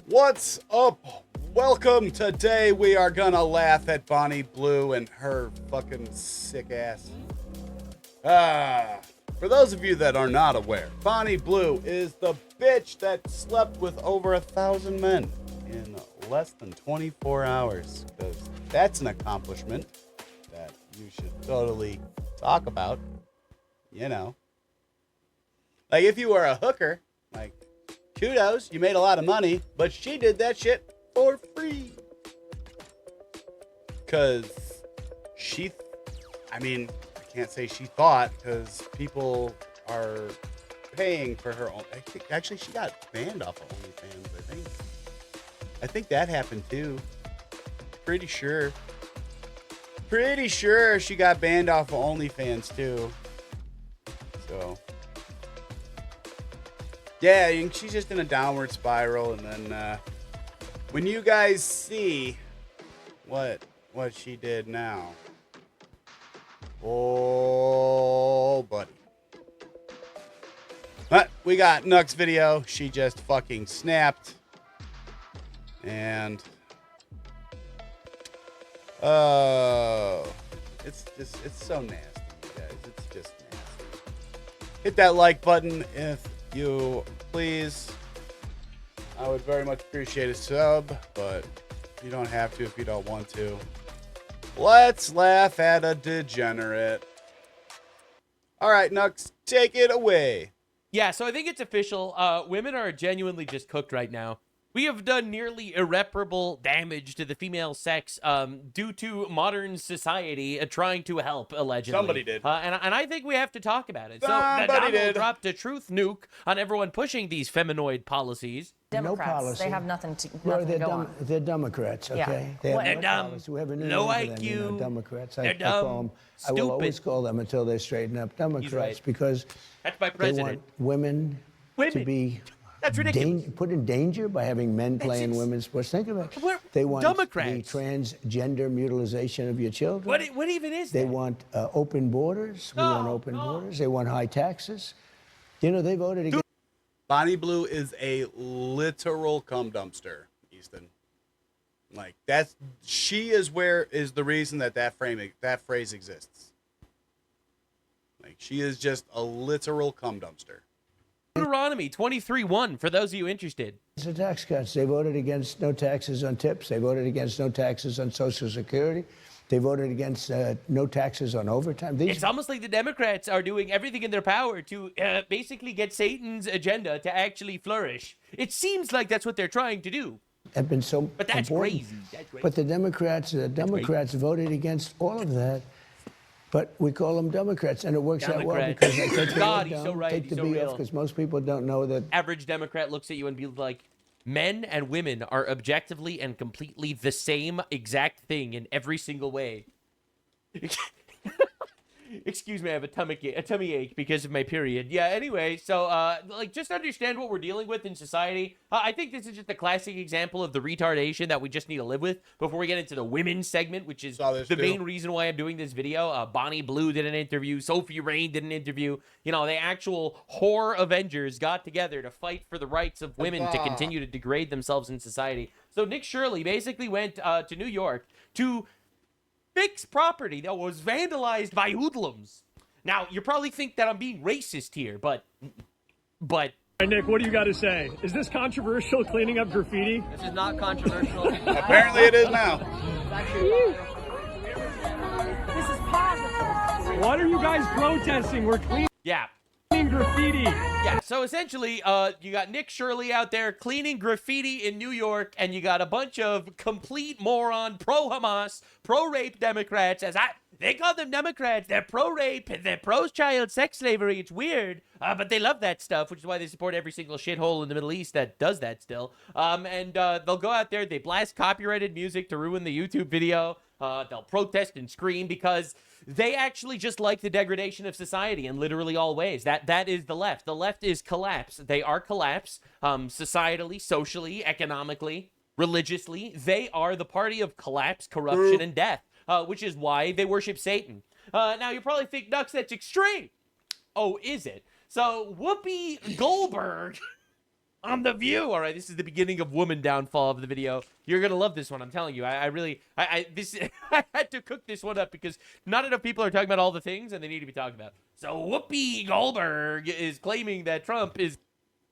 What's up? Welcome. Today we are gonna laugh at Bonnie Blue and her fucking sick ass. For those of you that are not aware, Bonnie Blue is the bitch that slept with over 1,000 men in less than 24 hours. Because that's an accomplishment that you should totally talk about. You know. Like if you were a hooker, like, kudos, you made a lot of money, but she did that shit for free. Because I can't say she thought, because people are paying for her own. Actually, she got banned off of OnlyFans, I think that happened too. Pretty sure she got banned off of OnlyFans too. So. Yeah, she's just in a downward spiral, and then when you guys see what she did now, oh buddy, but we got Nuck's video. She just fucking snapped, and it's so nasty, you guys. It's just nasty. Hit that like button if you please. I would very much appreciate a sub, but you don't have to if you don't want to. Let's laugh at a degenerate. All right, Nux, take it away. Yeah, so I think it's official. Women are genuinely just cooked right now. We have done nearly irreparable damage to the female sex due to modern society trying to help, allegedly. Somebody did. And I think we have to talk about it. Somebody did. Dropped a truth nuke on everyone pushing these feminoid policies. Democrats, no policy. they have nothing to they're go on. They're Democrats, okay? Yeah. They have They're no dumb. policy. We have a new No name for them, IQ. Democrats. They're I dumb. call them, I will Stupid. always call them until they straighten up Democrats, right. because That's my they president. want women to be That's ridiculous. put in danger by having men playing women's sports. Think about it. They want Democrats. the transgender mutilation of your children. What even is They that? want open borders. We want open borders. They want high taxes. You know, they voted against. Bonnie Blue is a literal cum dumpster, Easton. Like she is the reason that phrase exists. Like she is just a literal cum dumpster. Deuteronomy 23:1 for those of you interested. The tax cuts. They voted against no taxes on tips. They voted against no taxes on Social Security. They voted against no taxes on overtime. It's almost like the Democrats are doing everything in their power to basically get Satan's agenda to actually flourish. It seems like that's what they're trying to do. Have been so But that's important. crazy. That's crazy. But the Democrats voted against all of that. But we call them Democrats, and it works out well Democrats. because they take the God, vote he's down, so right. take He's the so B real. off, because most people don't know that. Average Democrat looks at you and be like, men and women are objectively and completely the same exact thing in every single way. Excuse me, I have a tummy ache because of my period. Yeah, anyway, so, just understand what we're dealing with in society. I think this is just a classic example of the retardation that we just need to live with before we get into the women's segment, which is the main reason why I'm doing this video. Bonnie Blue did an interview. Sophie Rain did an interview. You know, the actual whore Avengers got together to fight for the rights of women to continue to degrade themselves in society. So Nick Shirley basically went to New York to fix property that was vandalized by hoodlums. Now, you probably think that I'm being racist here, but... Hey, Nick, what do you got to say? Is this controversial, cleaning up graffiti? This is not controversial. Apparently it is now. This is positive. What are you guys protesting? We're cleaning Yeah. graffiti. Yeah, so essentially, you got Nick Shirley out there cleaning graffiti in New York, and you got a bunch of complete moron, pro-Hamas, pro-rape Democrats. They call them Democrats. They're pro-rape, they're pro-child sex slavery. It's weird, but they love that stuff, which is why they support every single shithole in the Middle East that does that still. They'll go out there, they blast copyrighted music to ruin the YouTube video. They'll protest and scream because they actually just like the degradation of society in literally all ways. That is the left. The left is collapse. They are collapse, societally, socially, economically, religiously. They are the party of collapse, corruption, and death, which is why they worship Satan. Now, you probably think, Nux, that's extreme. Oh, is it? So, Whoopi Goldberg on The View. All right, this is the beginning of woman downfall of the video. You're gonna love this one, I'm telling you. I really, this, I had to cook this one up because not enough people are talking about all the things and they need to be talked about. So Whoopi Goldberg is claiming that Trump is.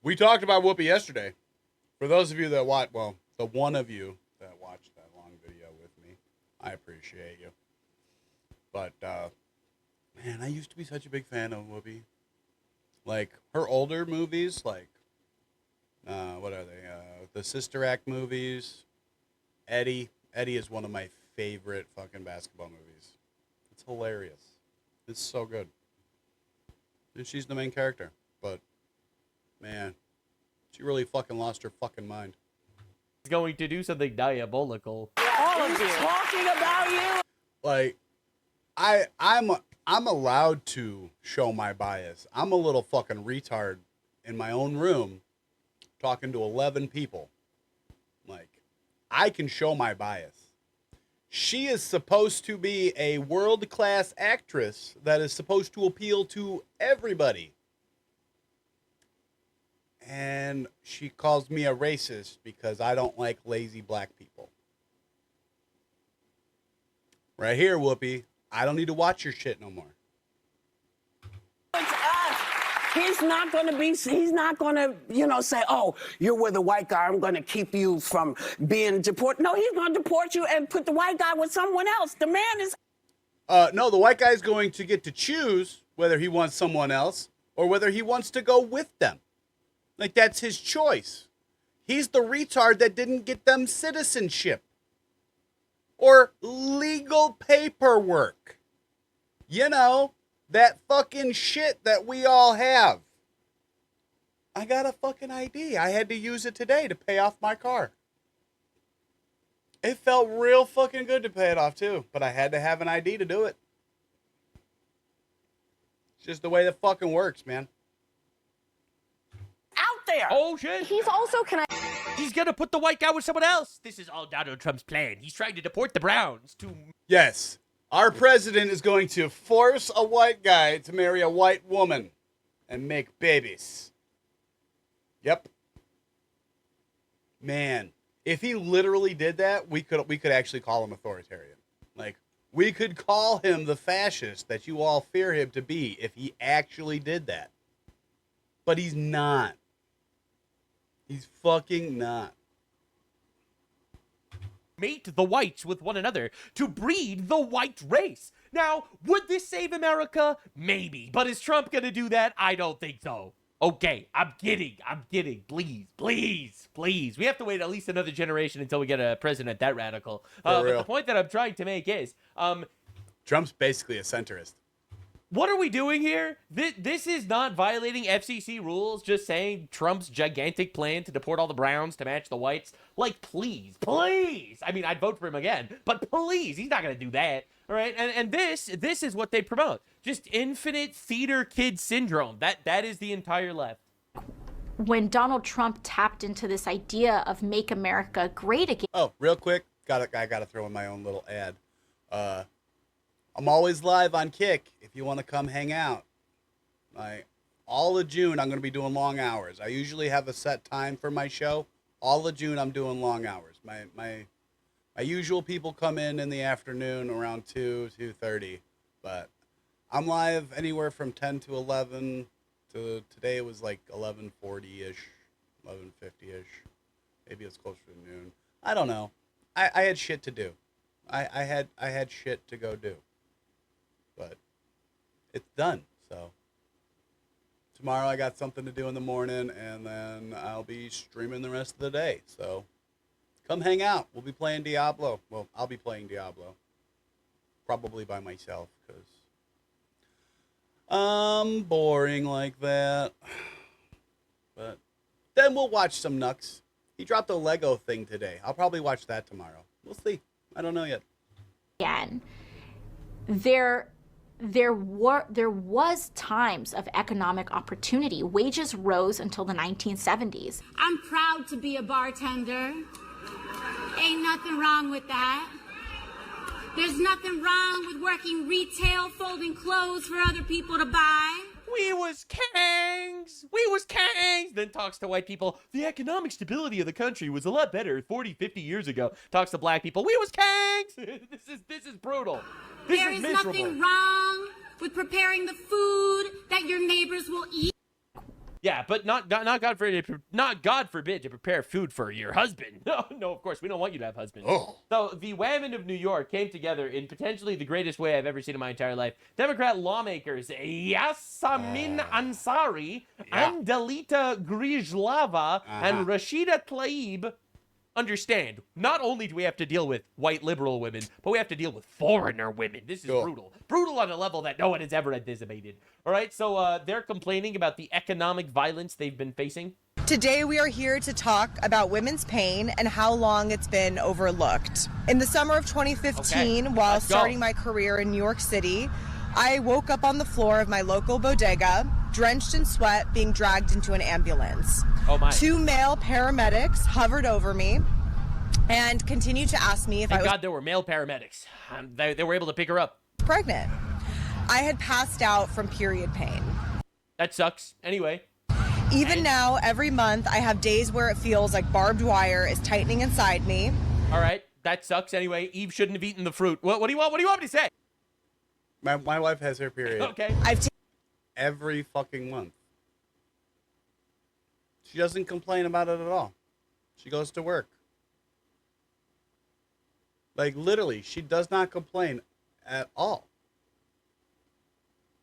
We talked about Whoopi yesterday. For those of you that watch, well, the one of you that watched that long video with me, I appreciate you. But, man, I used to be such a big fan of Whoopi. Like, her older movies, like, what are they? The Sister Act movies. Eddie. Eddie is one of my favorite fucking basketball movies. It's hilarious. It's so good. And she's the main character. But, man, she really fucking lost her fucking mind. Going to do something diabolical. All of you. Talking about you. Like, I'm allowed to show my bias. I'm a little fucking retard in my own room talking to 11 people. Like, I can show my bias. She is supposed to be a world-class actress that is supposed to appeal to everybody. And she calls me a racist because I don't like lazy black people. Right here, Whoopi. I don't need to watch your shit no more. It's us. He's not going to, say, oh, you're with a white guy. I'm going to keep you from being deported. No, he's going to deport you and put the white guy with someone else. The man is. No, the white guy's going to get to choose whether he wants someone else or whether he wants to go with them. Like, that's his choice. He's the retard that didn't get them citizenship or legal paperwork. You know, that fucking shit that we all have. I got a fucking ID. I had to use it today to pay off my car. It felt real fucking good to pay it off too, but I had to have an ID to do it. It's just the way that fucking works, man. Out there. Oh shit! He's also He's gonna put the white guy with someone else. This is all Donald Trump's plan. He's trying to deport the Browns to. Yes, our president is going to force a white guy to marry a white woman and make babies. Yep. Man, if he literally did that, we could actually call him authoritarian. Like, we could call him the fascist that you all fear him to be if he actually did that. But he's not. He's fucking not. Mate the whites with one another to breed the white race. Now, would this save America? Maybe. But is Trump gonna do that? I don't think so. Okay, I'm kidding. Please. We have to wait at least another generation until we get a president that radical. But the point that I'm trying to make is, Trump's basically a centrist. what are we doing here? This is not violating FCC rules, just saying Trump's gigantic plan to deport all the Browns to match the whites. Like, please. I mean, I'd vote for him again, but please, he's not going to do that. All right, and this is what they promote. Just infinite theater kid syndrome. That is the entire left. when Donald Trump tapped into this idea of make America great again. Oh, real quick, I gotta throw in my own little ad. I'm always live on Kick if you want to come hang out. All of June, I'm going to be doing long hours. I usually have a set time for my show. All of June, I'm doing long hours. My usual people come in the afternoon around 2:30, but I'm live anywhere from 10 to 11 to today it was like 11:40-ish, 11:50-ish. Maybe it's closer to noon. I don't know. I had shit to do. I had shit to go do. But it's done, so tomorrow I got something to do in the morning, and then I'll be streaming the rest of the day. So come hang out. We'll be playing Diablo. Well, I'll be playing Diablo. Probably by myself, because I'm boring like that. But then we'll watch some Nux. He dropped a Lego thing today. I'll probably watch that tomorrow. We'll see. I don't know yet. Again, there was times of economic opportunity. Wages rose until the 1970s. I'm proud to be a bartender. Ain't nothing wrong with that. There's nothing wrong with working retail, folding clothes for other people to buy. We was kangs. We was kangs. Then talks to white people. The economic stability of the country was a lot better 40, 50 years ago. Talks to black people. We was kangs. This is brutal. This There is is miserable. nothing wrong with preparing the food that your neighbors will eat. Yeah, but not God forbid to prepare food for your husband. No, of course we don't want you to have husbands. Oh. So the women of New York came together in potentially the greatest way I've ever seen in my entire life. Democrat lawmakers Yasamin Ansari, Andalita Grijlava, and Rashida Tlaib understand. Not only do we have to deal with white liberal women, but we have to deal with foreigner women. This is brutal. Brutal on a level that no one has ever anticipated. All right, so they're complaining about the economic violence they've been facing. Today we are here to talk about women's pain and how long it's been overlooked. In the summer of 2015, while starting my career in New York City, I woke up on the floor of my local bodega, drenched in sweat, being dragged into an ambulance. Oh my. 2 male paramedics hovered over me and continued to ask me if Thank I was God there were male paramedics. They were able to pick her up. pregnant. I had passed out from period pain. That sucks. Anyway. Even now, every month, I have days where it feels like barbed wire is tightening inside me. All right, that sucks. Anyway, Eve shouldn't have eaten the fruit. What do you want? What do you want me to say? My wife has her period Okay. every fucking month. She doesn't complain about it at all. She goes to work. Like, literally, she does not complain at all.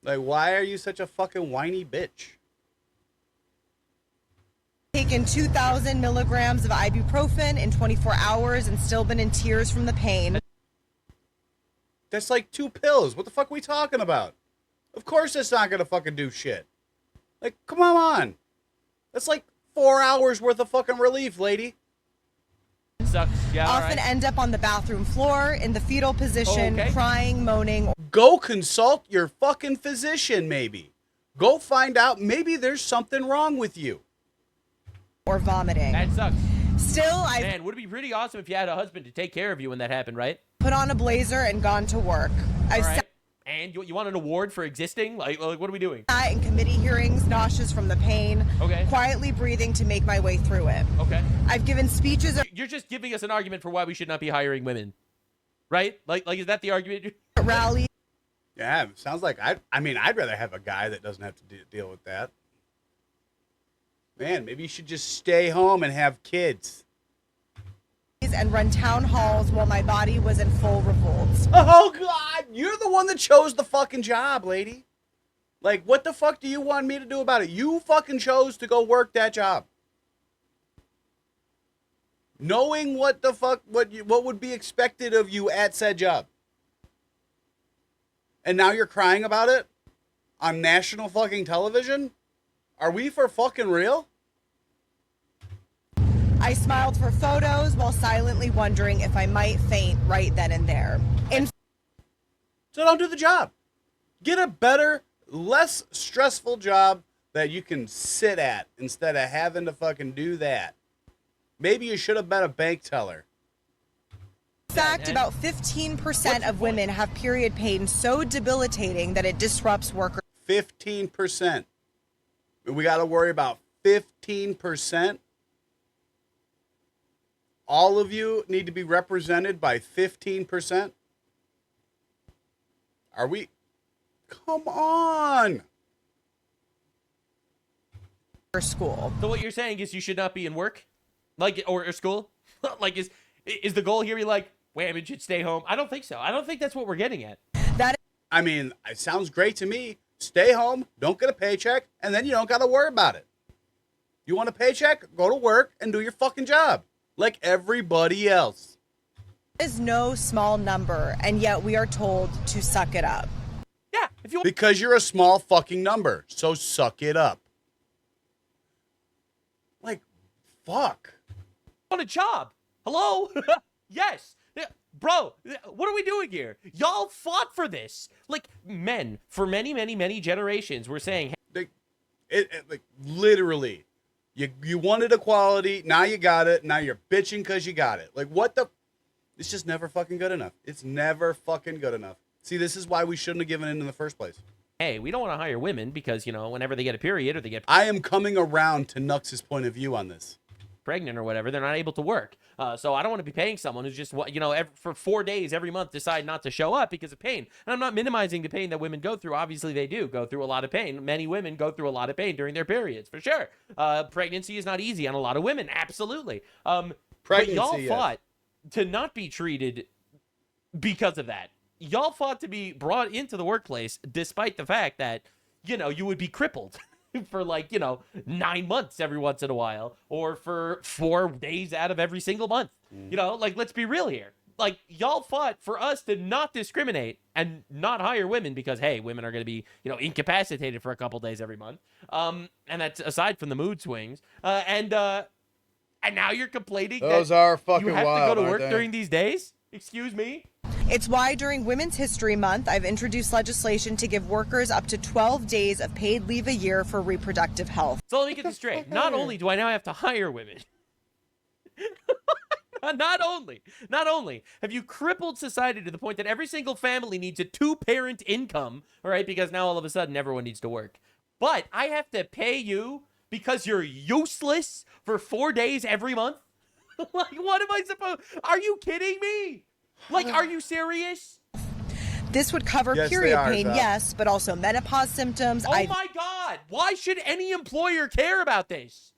Like, why are you such a fucking whiny bitch? Taken 2,000 milligrams of ibuprofen in 24 hours and still been in tears from the pain. That's like 2 pills. What the fuck are we talking about? Of course that's not gonna fucking do shit. Like, come on. That's like 4 hours worth of fucking relief, lady. It sucks. Yeah, all Often right. end up on the bathroom floor in the fetal position, Okay. crying, moaning. Go consult your fucking physician, maybe. Go find out maybe there's something wrong with you. Or vomiting. That sucks. Still, I Man, would it be pretty awesome if you had a husband to take care of you when that happened, right? put on a blazer and gone to work. All I've right. sat And you want an award for existing? Like, what are we doing? in committee hearings, nauseous from the pain, Okay. quietly breathing to make my way through it. Okay. I've given speeches at You're just giving us an argument for why we should not be hiring women, right? Like is that the argument? rallies. Yeah, sounds like I'd rather have a guy that doesn't have to deal with that. Man, maybe you should just stay home and have kids. And run town halls while my body was in full revolt. Oh, God, you're the one that chose the fucking job, lady. Like, what the fuck do you want me to do about it? You fucking chose to go work that job. Knowing what the fuck, what would be expected of you at said job. And now you're crying about it on national fucking television? Are we for fucking real? I smiled for photos while silently wondering if I might faint right then and there. So don't do the job. Get a better, less stressful job that you can sit at instead of having to fucking do that. Maybe you should have been a bank teller. In fact, about 15% of women have period pain so debilitating that it disrupts worker 15%. We got to worry about 15%. All of you need to be represented by 15%. Are we? Come on. school. So what you're saying is you should not be in work, like or school, like is the goal here? You're like women should stay home. I don't think so. I don't think that's what we're getting at. That I mean, it sounds great to me. Stay home, don't get a paycheck, and then you don't got to worry about it. You want a paycheck? Go to work and do your fucking job like everybody else. is no small number, and yet we are told to suck it up. Yeah, if you Because you're a small fucking number, so suck it up. Like, fuck. want a job, hello? Yes. Yeah, bro, what are we doing here? Y'all fought for this. Like, men, for many, many, many generations, were saying, hey, Like literally, you wanted equality, now you got it, now you're bitching because you got it. Like, what the? It's just never fucking good enough. It's never fucking good enough. See, this is why we shouldn't have given in the first place. hey, we don't want to hire women because, whenever they get a period or they get I am coming around to Nux's point of view on this. pregnant or whatever, they're not able to work. So I don't want to be paying someone who's just, for 4 days every month decide not to show up because of pain. And I'm not minimizing the pain that women go through. Obviously, they do go through a lot of pain. Many women go through a lot of pain during their periods, for sure. Pregnancy is not easy on a lot of women, absolutely. But y'all fought to not be treated because of that. Y'all fought to be brought into the workplace despite the fact that, you would be crippled for 9 months every once in a while, or for 4 days out of every single month. Let's be real here. Y'all fought for us to not discriminate and not hire women because, hey, women are going to be, incapacitated for a couple days every month. And that's aside from the mood swings. And now you're complaining Those that are fucking you have wild, to go to work aren't they? during these days? Excuse me? It's why during Women's History Month, I've introduced legislation to give workers up to 12 days of paid leave a year for reproductive health. So let me get this straight. Not only do I now have to hire women, not only have you crippled society to the point that every single family needs a 2-parent income, all right, because now all of a sudden everyone needs to work, but I have to pay you because you're useless for 4 days every month? What am I supposed? Are you kidding me? Are you serious? This would cover Yes, period they are, pain, Zach. yes, but also menopause symptoms. Oh my God. Why should any employer care about this?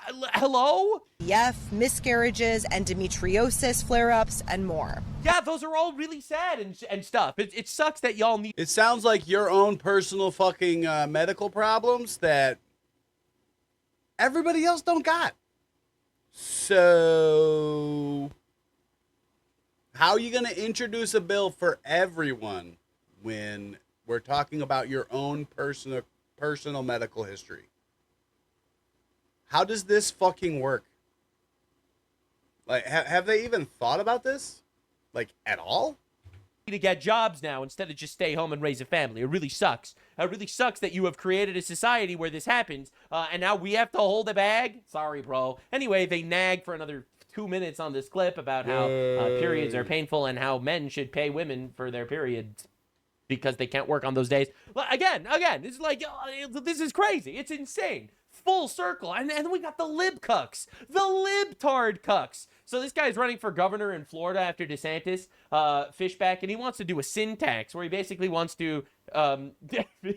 Hello? IVF, miscarriages, endometriosis flare-ups, and more. Yeah, those are all really sad and stuff. It sucks that y'all need. It sounds like your own personal fucking medical problems that everybody else don't got. So, how are you going to introduce a bill for everyone when we're talking about your own personal medical history? How does this fucking work? Have they even thought about this? At all? To get jobs now instead of just stay home and raise a family. It really sucks. It really sucks that you have created a society where this happens, and now we have to hold the bag. Sorry, bro. Anyway, they nag for another 2 minutes on this clip about how periods are painful and how men should pay women for their periods because they can't work on those days. Again, it's this is crazy. It's insane. Full circle. And then we got the libcucks, the libtard cucks. So this guy's running for governor in Florida after DeSantis, Fishback, and he wants to do a sin tax where he basically wants to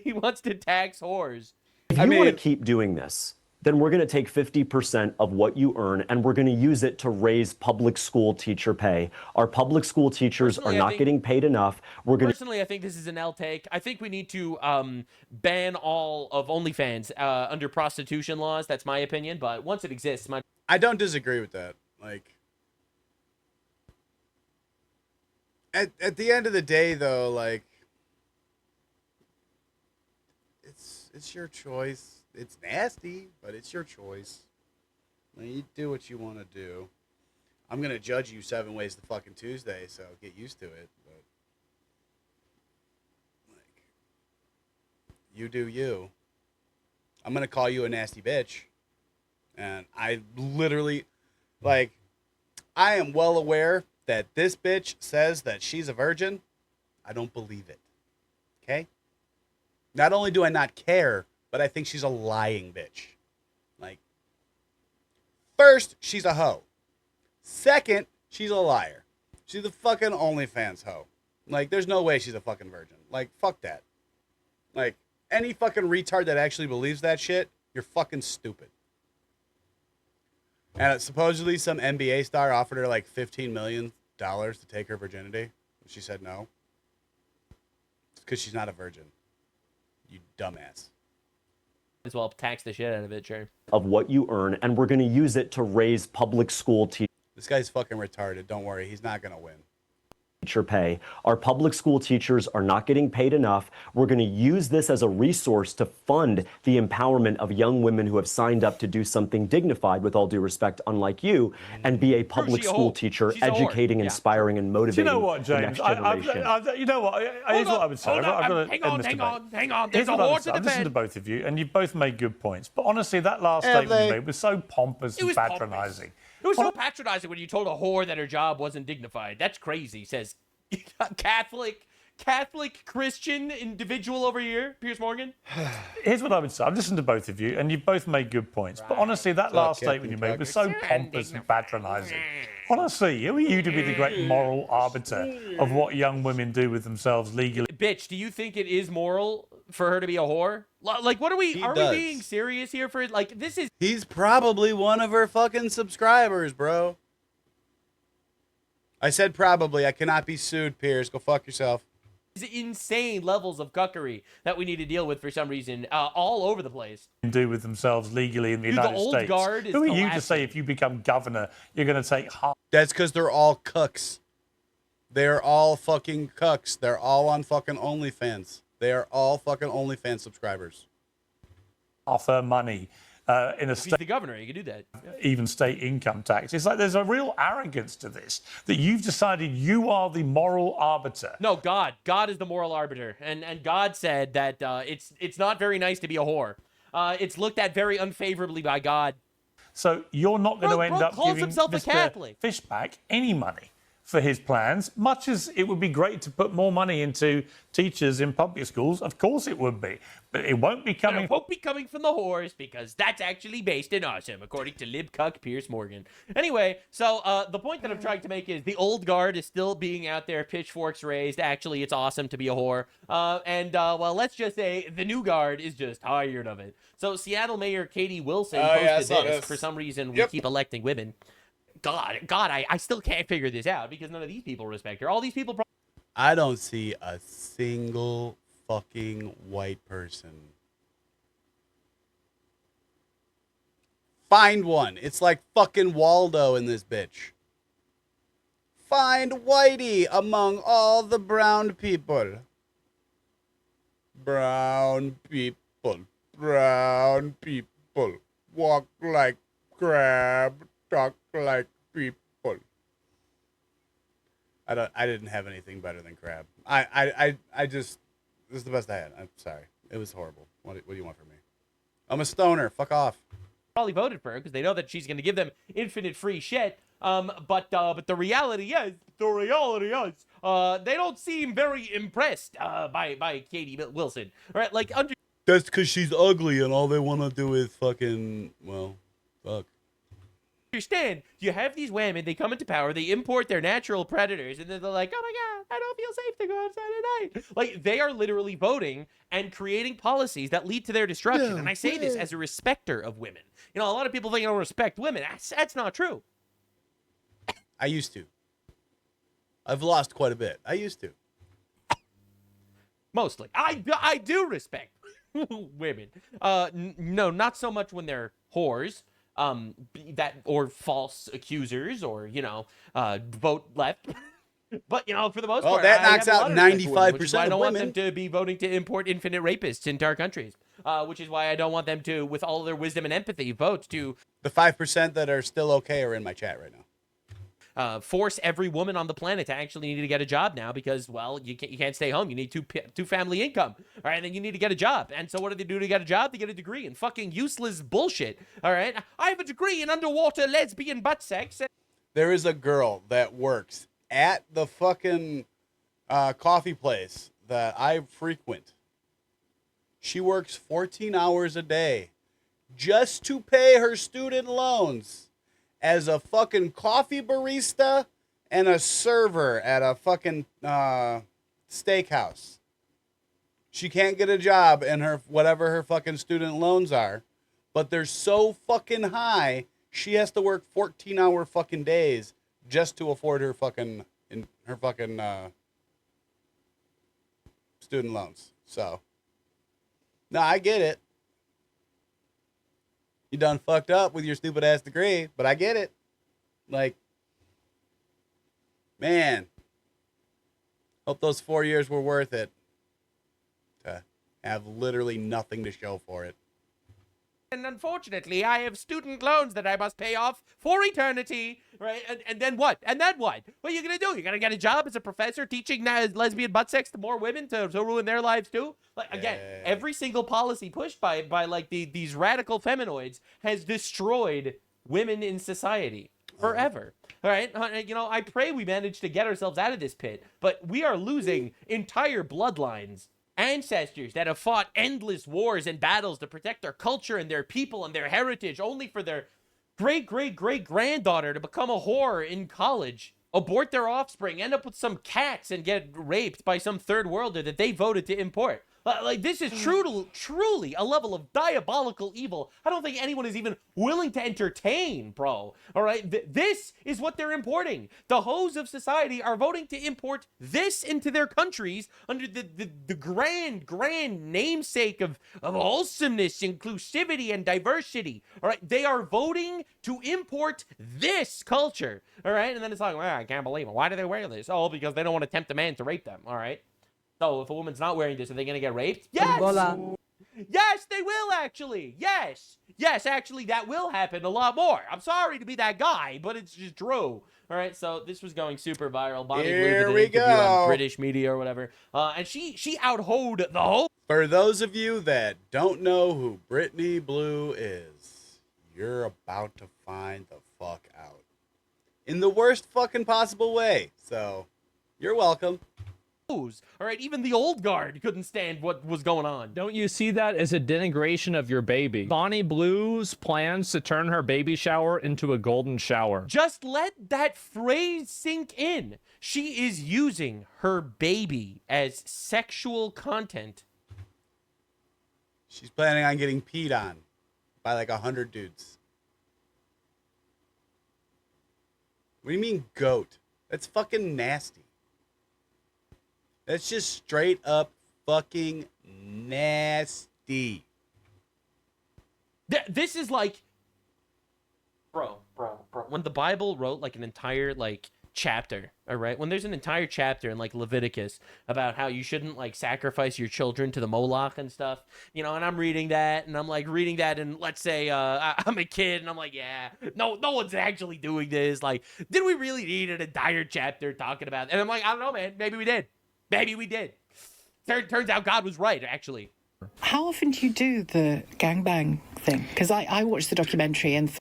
he wants to tax whores. If you want to keep doing this, then we're going to take 50% of what you earn and we're going to use it to raise public school teacher pay. Our public school teachers are not getting paid enough. Personally, I think this is an L take. I think we need to ban all of OnlyFans under prostitution laws. That's my opinion. But once it exists, I don't disagree with that. At the end of the day, though, it's your choice. It's nasty, but it's your choice. You do what you want to do. I'm gonna judge you 7 ways to fucking Tuesday, so get used to it. But you do you. I'm gonna call you a nasty bitch, and I literally, I am well aware that this bitch says that she's a virgin. I don't believe it. Okay? Not only do I not care, but I think she's a lying bitch. First, she's a hoe. Second, she's a liar. She's a fucking OnlyFans hoe. There's no way she's a fucking virgin. Fuck that. Any fucking retard that actually believes that shit, you're fucking stupid. And supposedly some NBA star offered her $15 million to take her virginity. She said no. It's because she's not a virgin. You dumbass. as well tax the shit out of it, sure. Of what you earn, and we're going to use it to raise public school teachers. This guy's fucking retarded. Don't worry. He's not going to win. Teacher pay. Our public school teachers are not getting paid enough. We're going to use this as a resource to fund the empowerment of young women who have signed up to do something dignified, with all due respect, unlike you, and be a public school teacher, educating, inspiring, and motivating. Do you know what, James? You know what? Here's what I would say. Hang on. There's a whore to I've listened to both of you, and you've both made good points. But honestly, that last statement you made was so pompous and patronising. It was so patronizing when you told a whore that her job wasn't dignified. That's crazy, says Catholic Catholic Christian individual over here, Piers Morgan? Here's what I would say. I've listened to both of you, and you've both made good points. But honestly, that last statement you made was so pompous and patronising. Honestly, who are you to be the great moral arbiter of what young women do with themselves legally? Bitch, do you think it is moral for her to be a whore? Like, what are we? Are we being serious here? For like, this is. He's probably one of her fucking subscribers, bro. I said probably. I cannot be sued, Piers. Go fuck yourself. Insane levels of cuckery that we need to deal with for some reason, all over the place. Do with themselves legally in the United the old States. guard is Who are you to collapsing. say if you become governor, you're going to take half? That's because they're all cucks. They're all fucking cucks. They're all on fucking OnlyFans. They are all fucking OnlyFans subscribers. Half her money in a If he's the governor, you can do that. even state income tax. It's like there's a real arrogance to this, that you've decided you are the moral arbiter. No, God is the moral arbiter, and God said that it's not very nice to be a whore. It's looked at very unfavorably by God. So you're not going to end up calls giving himself a Mr. Catholic. Fishback any money for his plans, much as it would be great to put more money into teachers in public schools. Of course it would be, but it won't be coming. It won't be coming from the whores because that's actually based in awesome, according to Libcuck Piers Morgan. Anyway, so the point that I'm trying to make is the old guard is still being out there, pitchforks raised. Actually, it's awesome to be a whore. Well, let's just say the new guard is just tired of it. So Seattle Mayor Katie Wilson posted this. For some reason, we keep electing women. God, I still can't figure this out because none of these people respect her. All these people. I don't see a single fucking white person. Find one. It's like fucking Waldo in this bitch. Find Whitey among all the brown people. Brown people. Brown people. Walk like crab. Talk like people. I didn't have anything better than crab. I just, this is the best I had. I'm sorry. It was horrible. What do you want from me? I'm a stoner. Fuck off. Probably voted for her because they know that she's going to give them infinite free shit. But the reality is, they don't seem very impressed by Katie Wilson. All right, like That's because she's ugly and all they want to do is fucking, well, fuck. Understand, you have these women, they come into power, they import their natural predators, and then they're like, oh my God, I don't feel safe to go outside at night. Like, they are literally voting and creating policies that lead to their destruction. No, and I say this as a respecter of women. You know, a lot of people think I don't respect women. That's not true. I used to. I've lost quite a bit. I used to. Mostly. I do respect women. No, not so much when they're whores. Or false accusers, or vote left. But for the most part, that knocks out 95% of women. I don't want women. them to be voting to import infinite rapists into our countries. Which is why I don't want them to, with all their wisdom and empathy, vote to the 5% that are still okay are in my chat right now. Force every woman on the planet to actually need to get a job now because, well, you can't stay home. You need two family income. All right, and then you need to get a job. And so what do they do to get a job? They get a degree in fucking useless bullshit. All right, I have a degree in underwater lesbian butt sex. There is a girl that works at the fucking coffee place that I frequent. She works 14 hours a day just to pay her student loans. As a fucking coffee barista and a server at a fucking steakhouse. She can't get a job in her whatever her fucking student loans are, but they're so fucking high, she has to work 14-hour fucking days just to afford her fucking student loans. So, no, I get it. You done fucked up with your stupid ass degree, but I get it. Like, man, hope those 4 years were worth it to have literally nothing to show for it. And unfortunately, I have student loans that I must pay off for eternity, right? And then what? And then what? What are you going to do? You're going to get a job as a professor teaching lesbian butt sex to more women to ruin their lives too? Like, again, every single policy pushed by like these radical feminoids has destroyed women in society. forever. All right, you know, I pray we manage to get ourselves out of this pit, but we are losing entire bloodlines, ancestors that have fought endless wars and battles to protect their culture and their people and their heritage, only for their great-great-great-granddaughter to become a whore in college, abort their offspring, end up with some cats, and get raped by some third worlder that they voted to import. Like, this is truly a level of diabolical evil I don't think anyone is even willing to entertain, bro. All right? This is what they're importing. The hoes of society are voting to import this into their countries under the grand namesake of wholesomeness, inclusivity, and diversity. All right? They are voting to import this culture. All right? And then it's like, well, I can't believe it. Why do they wear this? Oh, because they don't want to tempt a man to rape them. All right? So if a woman's not wearing this, are they going to get raped? Yes! Yes, they will, actually. Yes. Yes, actually, that will happen a lot more. I'm sorry to be that guy, but it's just true. All right, so this was going super viral. Bonnie Blue did an interview on British media or whatever. And she out-hoed the whole... For those of you that don't know who Brittany Blue is, you're about to find the fuck out. In the worst fucking possible way. So, you're welcome. All right, even the old guard couldn't stand what was going on. Don't you see that as a denigration of your baby? Bonnie Blue's plans to turn her baby shower into a golden shower. Just let that phrase sink in. She is using her baby as sexual content. She's planning on getting peed on by like 100 dudes. What do you mean goat? That's fucking nasty. That's just straight up fucking nasty. This is like, bro. When the Bible wrote like an entire like chapter, all right? When there's an entire chapter in like Leviticus about how you shouldn't like sacrifice your children to the Moloch and stuff, you know, and I'm reading that and I'm like reading that and let's say I'm a kid and I'm like, yeah, no one's actually doing this. Like, did we really need an entire chapter talking about it? And I'm like, I don't know, man. Maybe we did. Maybe we did. Turns out God was right, actually. How often do you do the gangbang thing? Because I watched the documentary and...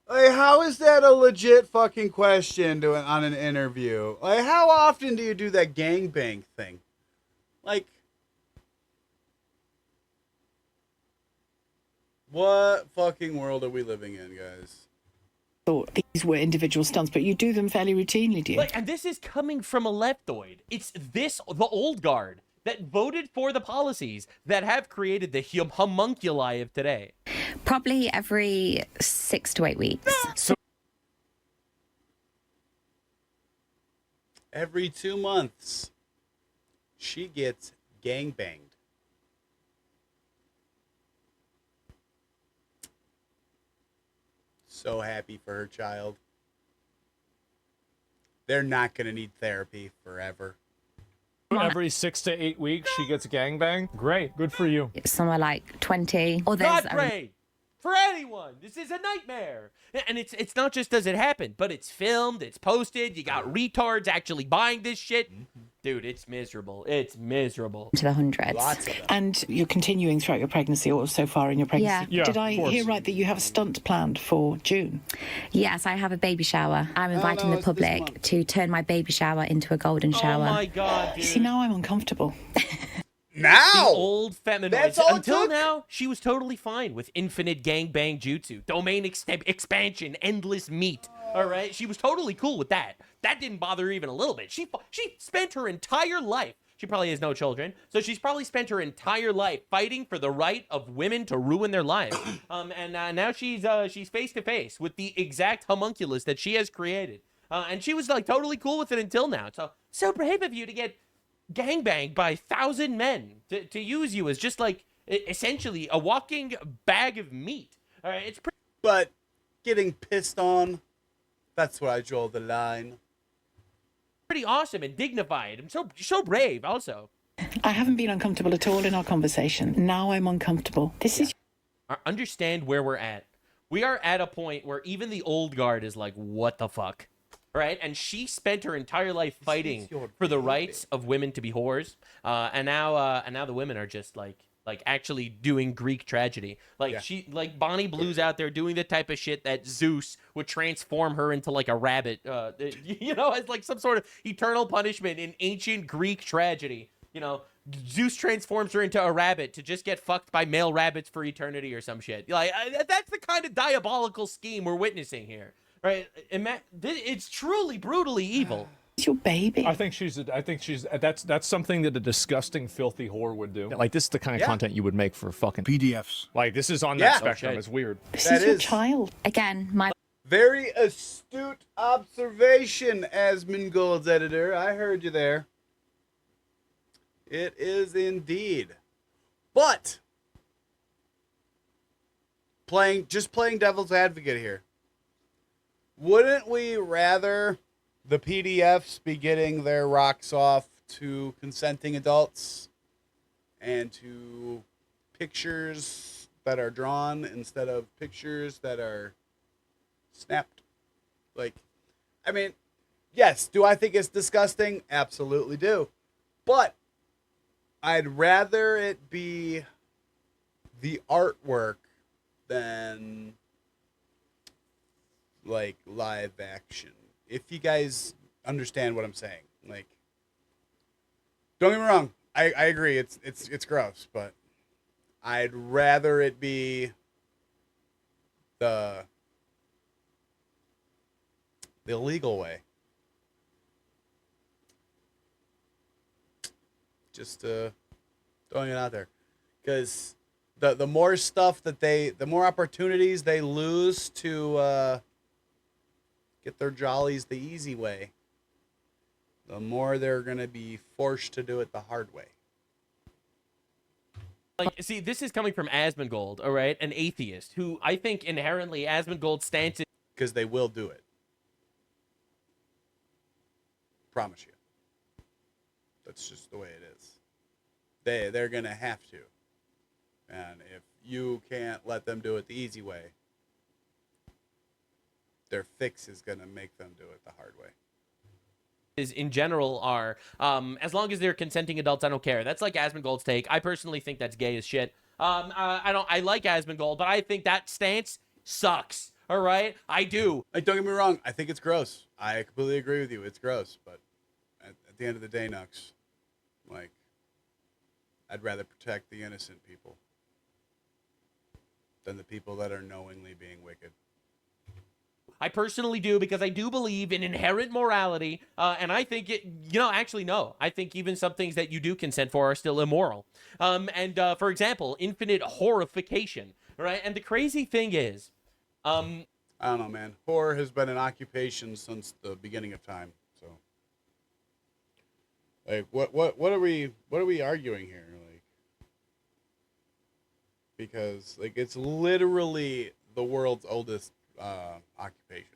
Like, how is that a legit fucking question on an interview? Like, how often do you do that gangbang thing? Like, what fucking world are we living in, guys? Thought these were individual stunts, but you do them fairly routinely, do you? Like, and this is coming from a leftoid. It's the old guard that voted for the policies that have created the homunculi of today. Probably every 6 to 8 weeks. So every 2 months, she gets gangbanged. So happy for her child. They're not going to need therapy forever. Every 6 to 8 weeks, she gets gangbang. Great, good for you. Somewhere like 20. Or not great for anyone. This is a nightmare. And it's not just does it happen, but it's filmed, it's posted. You got retards actually buying this shit. Dude, it's miserable. It's miserable. To the hundreds. Lots of them. And you're continuing throughout your pregnancy or so far in your pregnancy. Yeah. Did I hear right that you have a stunt planned for June? Yes, I have a baby shower. I'm inviting the public to turn my baby shower into a golden shower. Oh my God, dude. See, now I'm uncomfortable. Now! The old feminoids. That's all it Until took? now, she was totally fine with infinite gangbang jutsu, domain expansion, endless meat. All right? She was totally cool with that. That didn't bother her even a little bit. She spent her entire life. She probably has no children, so she's probably spent her entire life fighting for the right of women to ruin their lives. And now she's face to face with the exact homunculus that she has created. And she was like totally cool with it until now. So brave of you to get gangbanged by 1,000 men to use you as just like essentially a walking bag of meat. All right, it's pretty. But getting pissed on, that's where I draw the line. Pretty awesome and dignified. I'm so brave. Also, I haven't been uncomfortable at all in our conversation. Now I'm uncomfortable. This is. Understand where we're at. We are at a point where even the old guard is like, what the fuck? Right? And she spent her entire life fighting for the rights of women to be whores. And now the women are just like, like actually doing Greek tragedy. Like like Bonnie Blue's out there doing the type of shit that Zeus would transform her into like a rabbit, you know, as like some sort of eternal punishment in ancient Greek tragedy. You know, Zeus transforms her into a rabbit to just get fucked by male rabbits for eternity or some shit. Like that's the kind of diabolical scheme we're witnessing here, right? It's truly brutally evil. It's your baby. I think she's that's something that a disgusting, filthy whore would do. Like, this is the kind of content you would make for fucking PDFs. Like, this is on that spectrum. Okay. It's weird. This is your child. Again, my Very astute observation, Asmongold's editor. I heard you there. It is indeed. But just playing devil's advocate here. Wouldn't we rather the PDFs be getting their rocks off to consenting adults and to pictures that are drawn instead of pictures that are snapped? Like, I mean, yes, do I think it's disgusting? Absolutely do. But I'd rather it be the artwork than like live action. If you guys understand what I'm saying. Like, don't get me wrong, I agree, it's gross, but I'd rather it be the legal way. Just throwing it out there, because the more stuff that the more opportunities they lose to get their jollies the easy way, the more they're gonna be forced to do it the hard way. Like, see, this is coming from Asmongold, all right, an atheist who I think inherently Asmongold's stance is because they will do it. Promise you. That's just the way it is. They're gonna have to, and if you can't let them do it the easy way, their fix is gonna make them do it the hard way. is in general are as long as they're consenting adults, I don't care. That's like Asmongold's take. I personally think that's gay as shit. I like Asmongold, but I think that stance sucks. All right, I do. Like, don't get me wrong, I think it's gross. I completely agree with you. It's gross, but at the end of the day, Nux, like, I'd rather protect the innocent people than the people that are knowingly being wicked. I personally do, because I do believe in inherent morality, and I think actually, no. I think even some things that you do consent for are still immoral. For example, infinite horrification, right? And the crazy thing is, I don't know, man. Horror has been an occupation since the beginning of time. So, like, what are we arguing here? Like, because like it's literally the world's oldest occupation.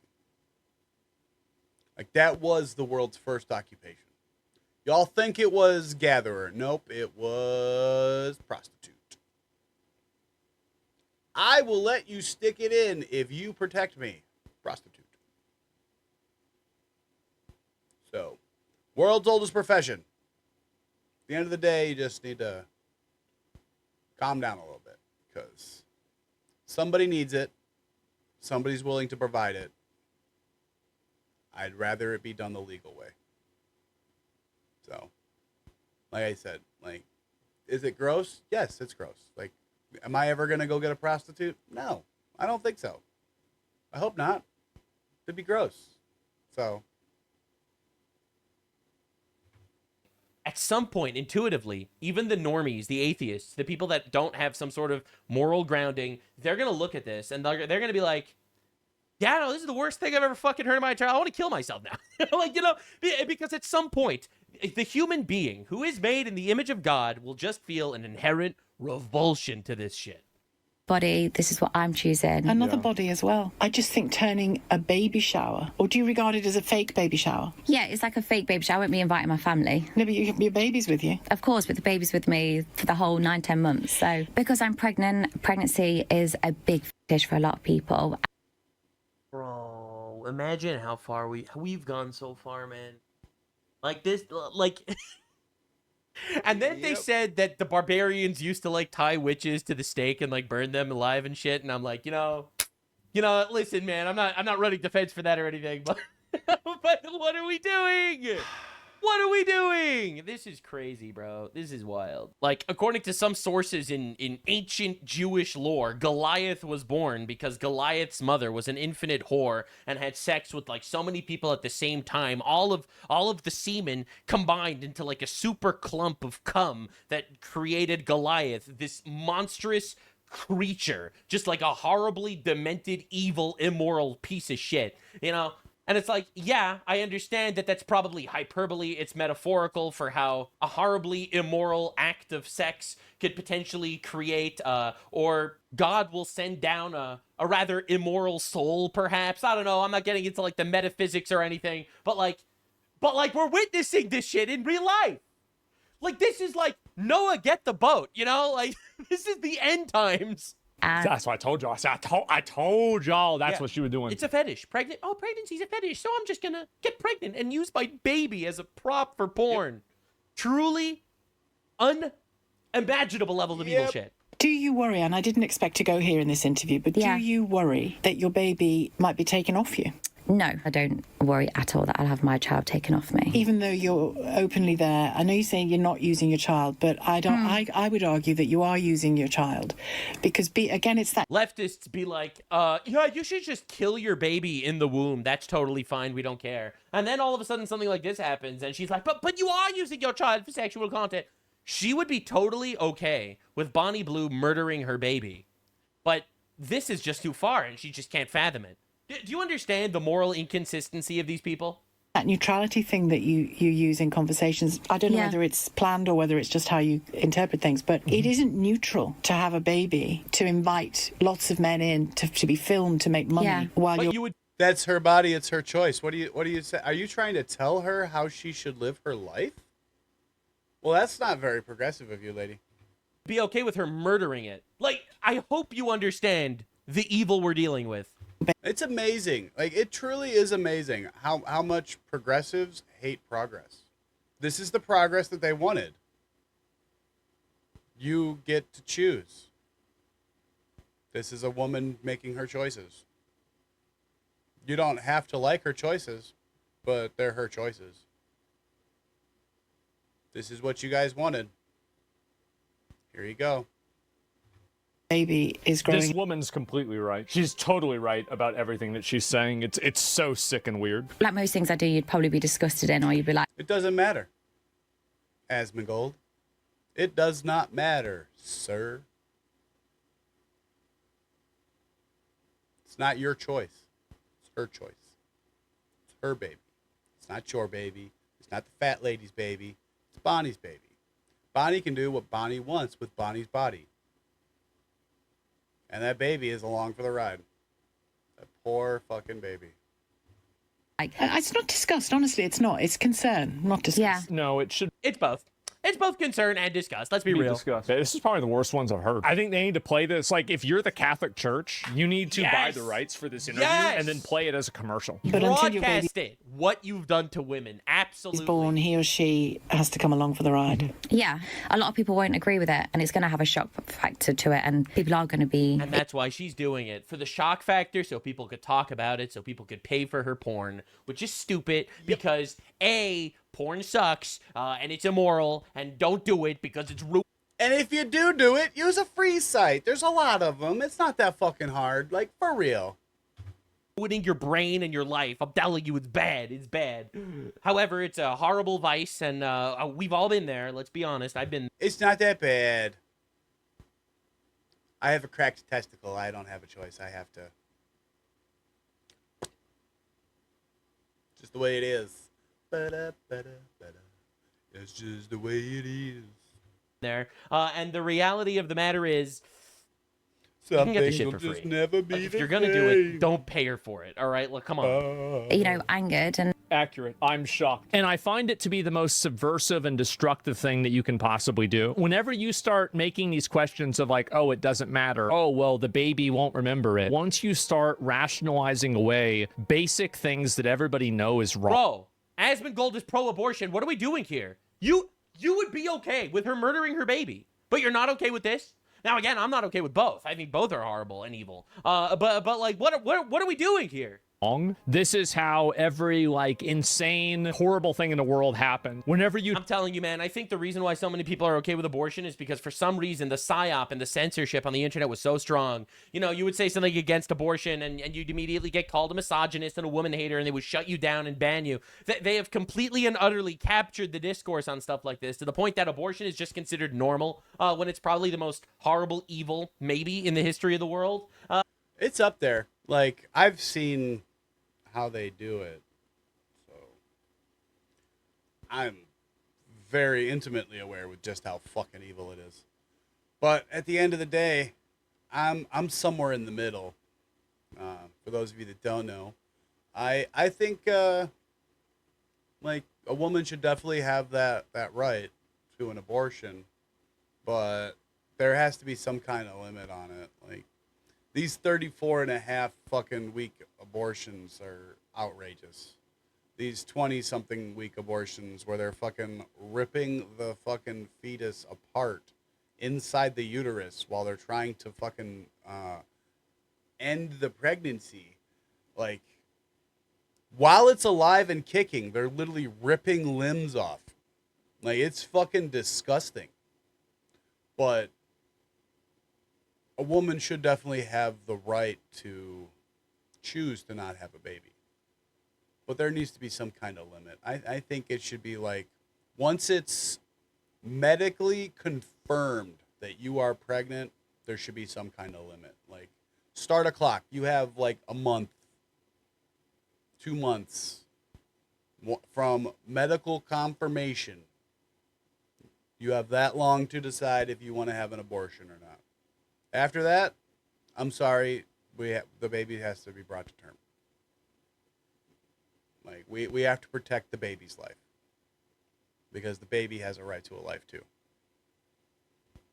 Like, that was the world's first occupation. Y'all think it was gatherer? Nope, it was prostitute. I will let you stick it in if you protect me. Prostitute. So, world's oldest profession. At the end of the day, you just need to calm down a little bit, because somebody needs it. Somebody's willing to provide it. I'd rather it be done the legal way. So, like I said, like, is it gross? Yes, it's gross. Like, am I ever going to go get a prostitute? No, I don't think so. I hope not. It'd be gross. So, at some point, intuitively, even the normies, the atheists, the people that don't have some sort of moral grounding, they're going to look at this and they're going to be like, yeah, no, this is the worst thing I've ever fucking heard in my entire life. I want to kill myself now. Like, because at some point, the human being who is made in the image of God will just feel an inherent revulsion to this shit. Body, this is what I'm choosing. Another body as well. I just think turning a baby shower, or do you regard it as a fake baby shower? Yeah, it's like a fake baby shower. I won't be inviting my family. No, but your baby's with you. Of course, but the baby's with me for the whole 9-10 months. So because I'm pregnant, pregnancy is a big fish for a lot of people. Bro, imagine how far we've gone so far, man. Like this, like And then they said that the barbarians used to like tie witches to the stake and like burn them alive and shit. And I'm like, listen, man, I'm not running defense for that or anything, but but what are we doing? What are we doing? This is crazy, bro. This is wild. Like, according to some sources in ancient Jewish lore, Goliath was born because Goliath's mother was an infinite whore and had sex with like so many people at the same time. All of the semen combined into like a super clump of cum that created Goliath, this monstrous creature, just like a horribly demented, evil, immoral piece of shit, And it's like, yeah, I understand that that's probably hyperbole. It's metaphorical for how a horribly immoral act of sex could potentially create, or God will send down a rather immoral soul, perhaps. I don't know. I'm not getting into like the metaphysics or anything, but like we're witnessing this shit in real life. Like, this is like Noah, get the boat, Like, this is the end times. That's what I told y'all. I told y'all that's what she was doing. It's a fetish. Pregnancy's a fetish, so I'm just gonna get pregnant and use my baby as a prop for porn. Yep. Truly unimaginable level of evil shit. Do you worry, and I didn't expect to go here in this interview, but do you worry that your baby might be taken off you? No, I don't worry at all that I'll have my child taken off me. Even though you're openly there, I know you're saying you're not using your child, but I don't. I would argue that you are using your child, because again, it's that leftists be like, you should just kill your baby in the womb. That's totally fine. We don't care. And then all of a sudden something like this happens, and she's like, but you are using your child for sexual content. She would be totally okay with Bonnie Blue murdering her baby, but this is just too far, and she just can't fathom it. Do you understand the moral inconsistency of these people? That neutrality thing that you use in conversations, I don't know whether it's planned or whether it's just how you interpret things, but it isn't neutral to have a baby, to invite lots of men in, to be filmed, to make money while you're... That's her body, it's her choice. What do you say? Are you trying to tell her how she should live her life? Well, that's not very progressive of you, lady. Be okay with her murdering it. Like, I hope you understand the evil we're dealing with. It's amazing. Like, it truly is amazing how much progressives hate progress. This is the progress that they wanted. You get to choose. This is a woman making her choices. You don't have to like her choices, but they're her choices. This is what you guys wanted. Here you go. Baby is growing. This woman's completely right. She's totally right about everything that she's saying. It's so sick and weird. Like most things I do, you'd probably be disgusted in, or you'd be like... It doesn't matter, Asmongold. It does not matter, sir. It's not your choice. It's her choice. It's her baby. It's not your baby. It's not the fat lady's baby. It's Bonnie's baby. Bonnie can do what Bonnie wants with Bonnie's body. And that baby is along for the ride. That poor fucking baby. It's not disgust, honestly. It's not. It's concern, not disgust. Yeah. No, it should. It's both. It's both concern and disgust. Let's be real. Disgust. This is probably the worst ones I've heard. I think they need to play this. Like, if you're the Catholic Church, you need to buy the rights for this interview and then play it as a commercial. But until your Broadcast baby it. What you've done to women. Absolutely. is born, he or she has to come along for the ride. Yeah, a lot of people won't agree with it, and it's going to have a shock factor to it, and people are going to be... And that's why she's doing it. For the shock factor, so people could talk about it, so people could pay for her porn, which is stupid because, A, porn sucks, and it's immoral, and don't do it because it's rude. And if you do it, use a free site. There's a lot of them. It's not that fucking hard. Like, for real. Ruining your brain and your life. I'm telling you, it's bad. It's bad. However, it's a horrible vice, and we've all been there. Let's be honest. I've been... It's not that bad. I have a cracked testicle. I don't have a choice. I have to... Just the way it is. It's just the way it is. There. And the reality of the matter is... Some you can get the things shit will for just free. never be If the you're gonna do it, same. don't pay her for it. All right, look, come on. You know, angered and... Accurate. I'm shocked. And I find it to be the most subversive and destructive thing that you can possibly do. Whenever you start making these questions of like, oh, it doesn't matter. Oh, well, the baby won't remember it. Once you start rationalizing away basic things that everybody knows is wrong. Bro, Asmongold is pro-abortion. What are we doing here? you would be okay with her murdering her baby, but you're not okay with this. Now, again, I'm not okay with both. I think both are horrible and evil. But like, what are we doing here? This is how every like insane, horrible thing in the world happened. Whenever you... I'm telling you, man, I think the reason why so many people are okay with abortion is because for some reason the psyop and the censorship on the internet was so strong. You know, you would say something against abortion and you'd immediately get called a misogynist and a woman hater, and they would shut you down and ban you. They have completely and utterly captured the discourse on stuff like this to the point that abortion is just considered normal when it's probably the most horrible evil maybe in the history of the world. It's up there. Like, I've seen how they do it, so I'm very intimately aware with just how fucking evil it is. But at the end of the day, I'm somewhere in the middle. For those of you that don't know, I think like a woman should definitely have that right to an abortion, but there has to be some kind of limit on it. Like, these 34 and a half fucking week abortions are outrageous. These 20-something week abortions where they're fucking ripping the fucking fetus apart inside the uterus while they're trying to fucking end the pregnancy. Like, while it's alive and kicking, they're literally ripping limbs off. Like, it's fucking disgusting. But a woman should definitely have the right to choose to not have a baby. But there needs to be some kind of limit. I think it should be like, once it's medically confirmed that you are pregnant, there should be some kind of limit. Like, start a clock. You have like a month, 2 months from medical confirmation. You have that long to decide if you want to have an abortion or not. After that, I'm sorry, the baby has to be brought to term. Like, we have to protect the baby's life, because the baby has a right to a life too.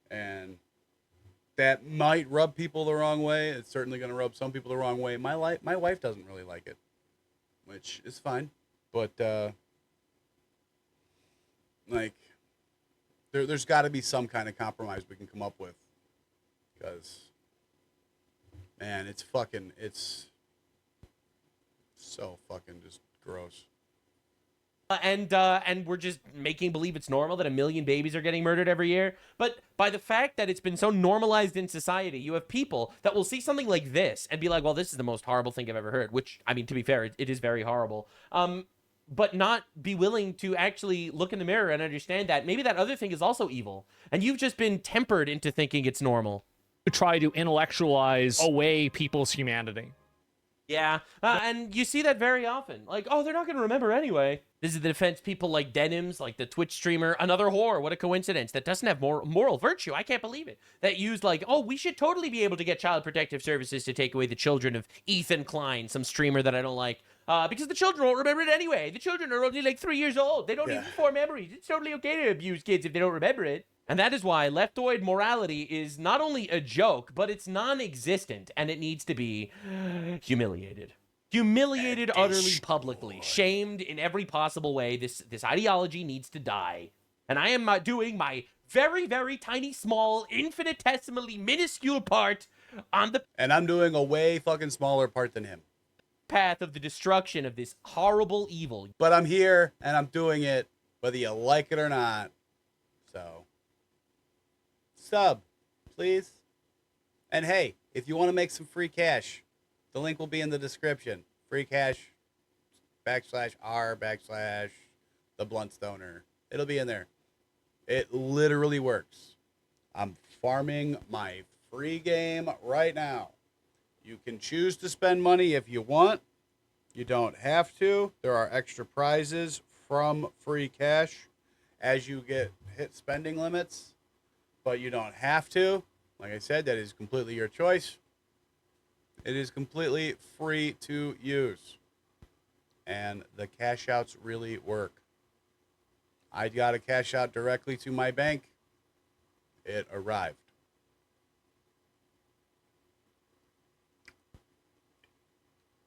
And that might rub people the wrong way. It's certainly going to rub some people the wrong way. My wife doesn't really like it, which is fine. But like, there's got to be some kind of compromise we can come up with. Because, man, it's so fucking just gross. And we're just making believe it's normal that 1 million babies are getting murdered every year. But by the fact that it's been so normalized in society, you have people that will see something like this and be like, well, this is the most horrible thing I've ever heard. Which, I mean, to be fair, it is very horrible. But not be willing to actually look in the mirror and understand that maybe that other thing is also evil. And you've just been tempered into thinking it's normal. Try to intellectualize away people's humanity. Yeah, and you see that very often. Like, oh, they're not going to remember anyway. This is the defense people like Denims, like the Twitch streamer, another whore. What a coincidence. That doesn't have moral virtue. I can't believe it. That used like, oh, we should totally be able to get Child Protective Services to take away the children of Ethan Klein, some streamer that I don't like. Because the children won't remember it anyway. The children are only like 3 years old. They don't even form memories. It's totally okay to abuse kids if they don't remember it. And that is why leftoid morality is not only a joke, but it's non-existent, and it needs to be humiliated. Humiliated utterly publicly, shamed in every possible way. This ideology needs to die. And I am doing my very, very tiny, small, infinitesimally minuscule part on the... And I'm doing a way fucking smaller part than him. ...path of the destruction of this horrible evil. But I'm here, and I'm doing it, whether you like it or not. So... sub, please. And hey, if you want to make some free cash, the link will be in the description. Free cash / r / the blunt stoner. It'll be in there. It literally works. I'm farming my free game right now. You can choose to spend money if you want. You don't have to. There are extra prizes from free cash as you hit spending limits. But you don't have to. Like I said, that is completely your choice. It is completely free to use. And the cash outs really work. I got a cash out directly to my bank. It arrived.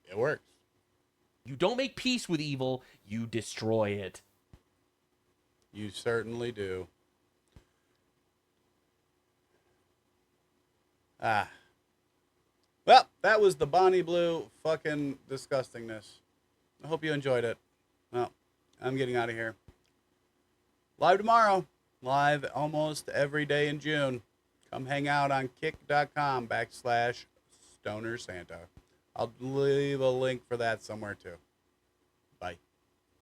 It works. You don't make peace with evil, you destroy it. You certainly do. Ah. Well, that was the Bonnie Blue fucking disgustingness. I hope you enjoyed it. Well, I'm getting out of here. Live tomorrow. Live almost every day in June. Come hang out on kick.com/Stoner Santa. I'll leave a link for that somewhere too.